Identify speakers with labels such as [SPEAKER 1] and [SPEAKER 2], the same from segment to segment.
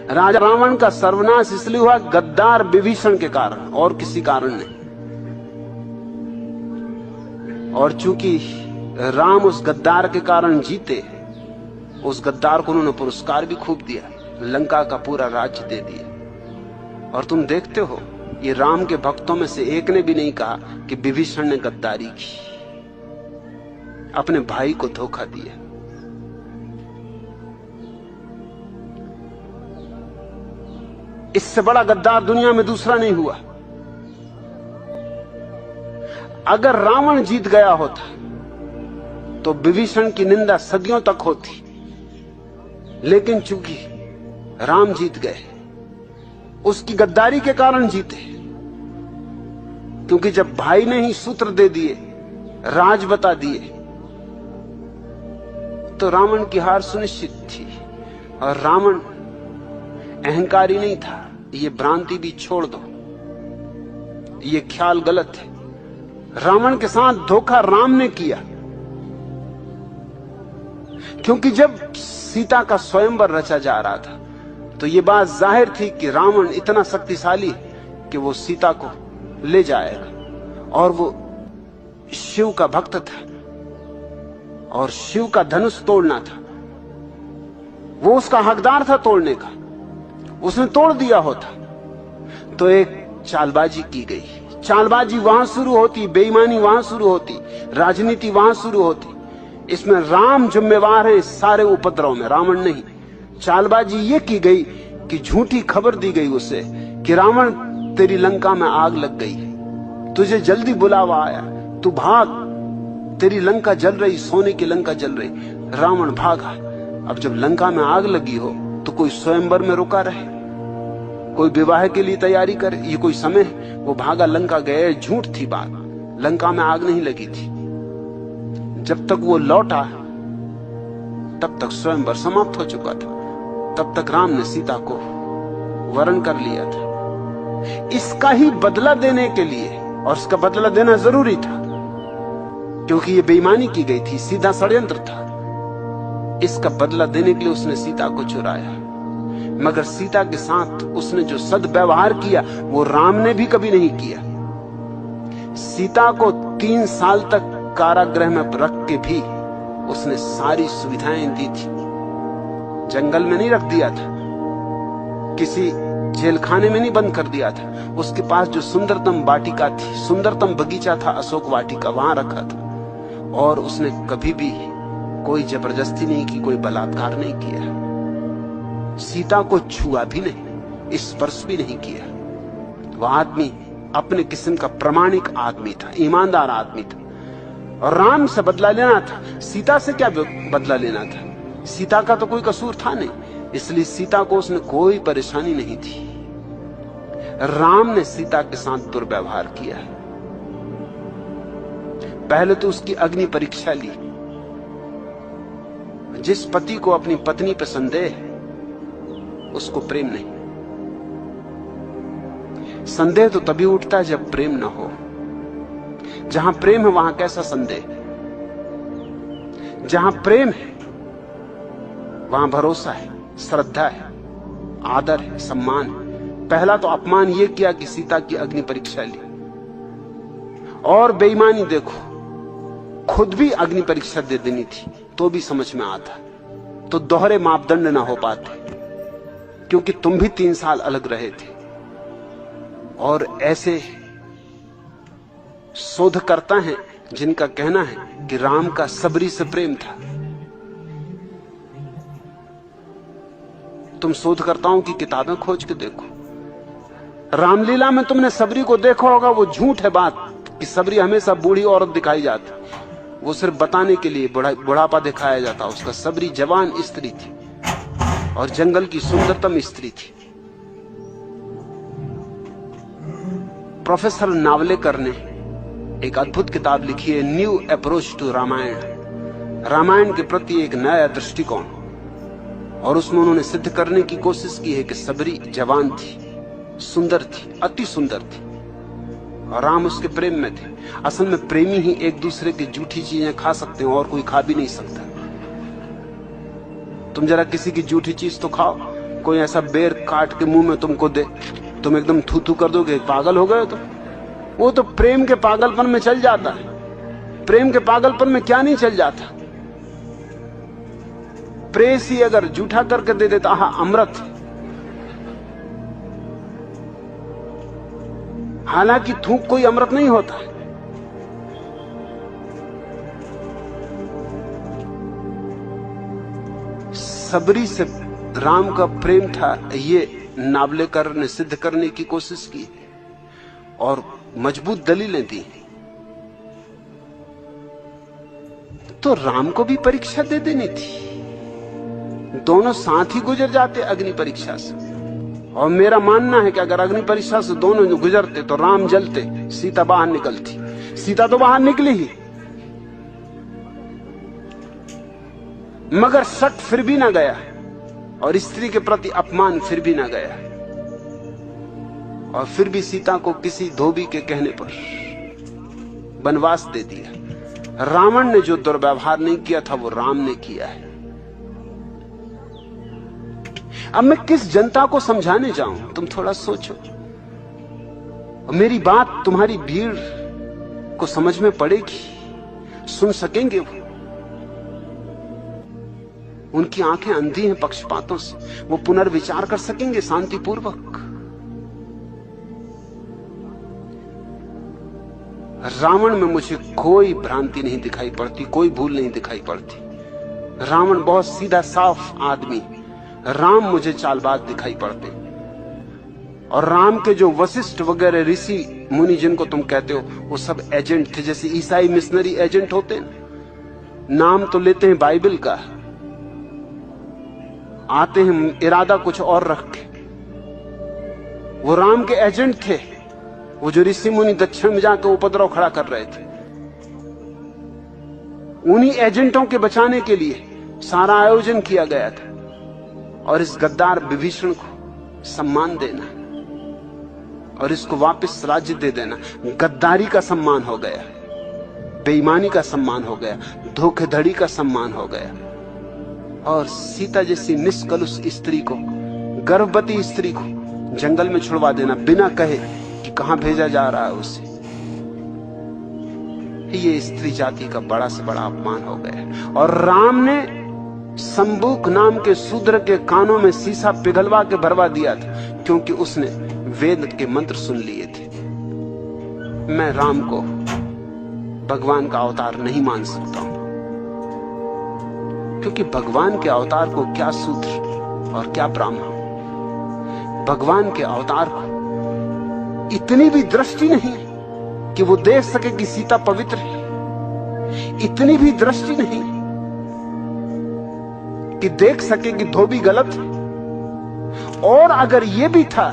[SPEAKER 1] राजा रावण का सर्वनाश इसलिए हुआ गद्दार विभीषण के कारण, और किसी कारण नहीं। और चूंकि राम उस गद्दार के कारण जीते, उस गद्दार को उन्होंने पुरस्कार भी खूब दिया, लंका का पूरा राज्य दे दिया। और तुम देखते हो, ये राम के भक्तों में से एक ने भी नहीं कहा कि विभीषण ने गद्दारी की, अपने भाई को धोखा दिया। इससे बड़ा गद्दार दुनिया में दूसरा नहीं हुआ। अगर रावण जीत गया होता तो विभीषण की निंदा सदियों तक होती, लेकिन चूंकि राम जीत गए, उसकी गद्दारी के कारण जीते। क्योंकि जब भाई ने ही सूत्र दे दिए, राज बता दिए, तो रावण की हार सुनिश्चित थी। और रावण अहंकारी नहीं था, ये भ्रांति भी छोड़ दो, ये ख्याल गलत है। रावण के साथ धोखा राम ने किया, क्योंकि जब सीता का स्वयंवर रचा जा रहा था तो ये बात जाहिर थी कि रावण इतना शक्तिशाली कि वो सीता को ले जाएगा, और वो शिव का भक्त था और शिव का धनुष तोड़ना था, वो उसका हकदार था तोड़ने का। उसने तोड़ दिया होता तो एक चालबाजी की गई। चालबाजी वहां शुरू होती, बेईमानी वहां शुरू होती, राजनीति वहां शुरू होती। इसमें राम जिम्मेवार है इस सारे उपद्रव में, रावण नहीं। चालबाजी ये की गई कि झूठी खबर दी गई उसे कि रावण तेरी लंका में आग लग गई, तुझे जल्दी बुलावा आया, तू भाग, तेरी लंका जल रही, सोने की लंका जल रही। रावण भागा। अब जब लंका में आग लगी हो तो कोई स्वयंवर में रुका रहे, कोई विवाह के लिए तैयारी करे, ये कोई समय है? वो भागा, लंका गए। झूठ थी बात, लंका में आग नहीं लगी थी। जब तक वो लौटा तब तक स्वयंवर समाप्त हो चुका था, तब तक राम ने सीता को वरण कर लिया था। इसका ही बदला देने के लिए, और इसका बदला देना जरूरी था क्योंकि ये बेईमानी की गई थी, सीधा षड्यंत्र था। इसका बदला देने के लिए उसने सीता को चुराया, मगर सीता के साथ उसने जो सद्व्यवहार किया वो राम ने भी कभी नहीं किया। सीता को 3 साल तक कारागृह में रख के भी उसने सारी सुविधाएं दी थी। जंगल में नहीं रख दिया था, किसी जेल खाने में नहीं बंद कर दिया था। उसके पास जो सुंदरतम वाटिका थी, सुंदरतम बगीचा था अशोक वाटिका, वहां रखा था। और उसने कभी भी कोई जबरदस्ती नहीं की, कोई बलात्कार नहीं किया, सीता को छुआ भी नहीं, स्पर्श भी नहीं किया। वह आदमी अपने किस्म का प्रामाणिक आदमी था, ईमानदार आदमी था। और राम से बदला लेना था, सीता से क्या बदला लेना था? सीता का तो कोई कसूर था नहीं, इसलिए सीता को उसने कोई परेशानी नहीं थी। राम ने सीता के साथ दुर्व्यवहार किया। पहले तो उसकी अग्नि परीक्षा ली। जिस पति को अपनी पत्नी पर संदेह, उसको प्रेम नहीं। संदेह तो तभी उठता है जब प्रेम न हो। जहां प्रेम है वहां कैसा संदेह? जहां प्रेम है वहां भरोसा है, श्रद्धा है, आदर है, सम्मान है। पहला तो अपमान यह किया कि सीता की अग्नि परीक्षा ली। और बेईमानी देखो, खुद भी अग्नि परीक्षा दे देनी थी तो भी समझ में आता, तो दोहरे मापदंड ना हो पाते, क्योंकि तुम भी 3 साल अलग रहे थे। और ऐसे शोधकर्ता हैं जिनका कहना है कि राम का सबरी से प्रेम था। तुम शोधकर्ताओं की किताबें खोज के देखो, रामलीला में तुमने सबरी को देखा होगा। वो झूठ है बात कि सबरी हमेशा बूढ़ी औरत दिखाई जाती, वो सिर्फ बताने के लिए बुढ़ापा दिखाया जाता उसका। सबरी जवान स्त्री थी और जंगल की सुंदरतम स्त्री थी। प्रोफेसर नावलेकर ने एक अद्भुत किताब लिखी है, new approach to Ramayana, Ramayana के प्रति एक नया दृष्टिकोण। और उसमें उन्होंने सिद्ध करने की कोशिश की है कि सबरी जवान थी, सुंदर थी, अति सुंदर थी, और राम उसके प्रेम में थे। असल में प्रेमी ही एक दूसरे की झूठी चीजें खा सकते हैं, और कोई खा भी नहीं सकता। तुम जरा किसी की झूठी चीज तो खाओ, कोई ऐसा बेर काट के मुंह में तुमको दे, तुम एकदम थू थू कर दोगे, पागल हो गए तो। वो तो प्रेम के पागलपन में चल जाता है। प्रेम के पागलपन में क्या नहीं चल जाता। प्रेयसी अगर जूठा करके दे देता, आहा अमृत। हालांकि थूक कोई अमृत नहीं होता। सबरी से राम का प्रेम था, ये नावलेकर ने सिद्ध करने की कोशिश की और मजबूत दलीलें दी। तो राम को भी परीक्षा दे देनी थी। दोनों साथ ही गुजर जाते अग्नि परीक्षा से। और मेरा मानना है कि अगर अग्नि परीक्षा से दोनों गुजरते तो राम जलते, सीता बाहर निकलती। सीता तो बाहर निकली ही, मगर शक फिर भी ना गया और स्त्री के प्रति अपमान फिर भी ना गया। और फिर भी सीता को किसी धोबी के कहने पर वनवास दे दिया। रावण ने जो दुर्व्यवहार नहीं किया था वो राम ने किया है। अब मैं किस जनता को समझाने जाऊं, तुम थोड़ा सोचो। मेरी बात तुम्हारी भीड़ को समझ में पड़ेगी, सुन सकेंगे वो। उनकी आंखें अंधी हैं पक्षपातों से, वो पुनर्विचार कर सकेंगे शांतिपूर्वक। रावण में मुझे कोई भ्रांति नहीं दिखाई पड़ती, कोई भूल नहीं दिखाई पड़ती। रावण बहुत सीधा साफ आदमी। राम मुझे चालबाज दिखाई पड़ते। और राम के जो वशिष्ठ वगैरह ऋषि मुनि जिनको तुम कहते हो, वो सब एजेंट थे, जैसे ईसाई मिशनरी एजेंट होते हैं। नाम तो लेते हैं बाइबल का, आते हैं इरादा कुछ और रख के। वो राम के एजेंट थे, वो जो ऋषि मुनि दक्षिण में जाकर उपद्रव खड़ा कर रहे थे। उन्हीं एजेंटों के बचाने के लिए सारा आयोजन किया गया था। और इस गद्दार विभीषण को सम्मान देना और इसको वापस राज्य दे देना, गद्दारी का सम्मान हो गया, बेईमानी का सम्मान हो गया, धोखेधड़ी का सम्मान हो गया। और सीता जैसी निष्कलुष स्त्री को, गर्भवती स्त्री को जंगल में छुड़वा देना बिना कहे कि कहां भेजा जा रहा है उसे, ये स्त्री जाति का बड़ा से बड़ा अपमान हो गया। और राम ने संबुक नाम के शूद्र के कानों में शीशा पिघलवा के भरवा दिया था, क्योंकि उसने वेद के मंत्र सुन लिए थे। मैं राम को भगवान का अवतार नहीं मान सकता हूं, क्योंकि भगवान के अवतार को क्या शूद्र और क्या ब्राह्मण। भगवान के अवतार को इतनी भी दृष्टि नहीं कि वो देख सके कि सीता पवित्र है, इतनी भी दृष्टि नहीं कि देख सके कि धोबी गलत है। और अगर यह भी था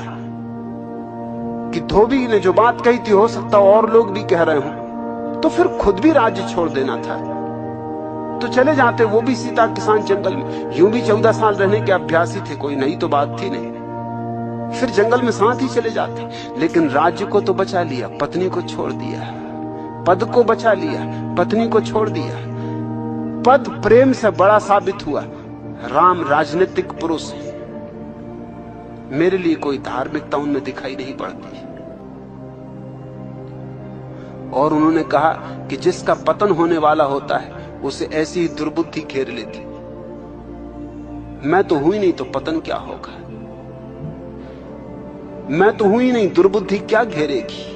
[SPEAKER 1] कि धोबी ने जो बात कही थी हो सकता और लोग भी कह रहे हो, तो फिर खुद भी राज्य छोड़ देना था, तो चले जाते वो भी सीता के साथ जंगल में। यूं भी 14 साल रहने के अभ्यासी थे, कोई नई तो बात थी नहीं, फिर जंगल में साथ ही चले जाते। लेकिन राज्य को तो बचा लिया, पत्नी को छोड़ दिया। पद को बचा लिया, पत्नी को छोड़ दिया। पद प्रेम से बड़ा साबित हुआ। राम राजनीतिक पुरुष है, मेरे लिए कोई धार्मिकता उनमें दिखाई नहीं पड़ती। और उन्होंने कहा कि जिसका पतन होने वाला होता है उसे ऐसी ही दुर्बुद्धि घेर लेती। मैं तो हुई नहीं तो पतन क्या होगा, मैं तो हुई नहीं, दुर्बुद्धि क्या घेरेगी।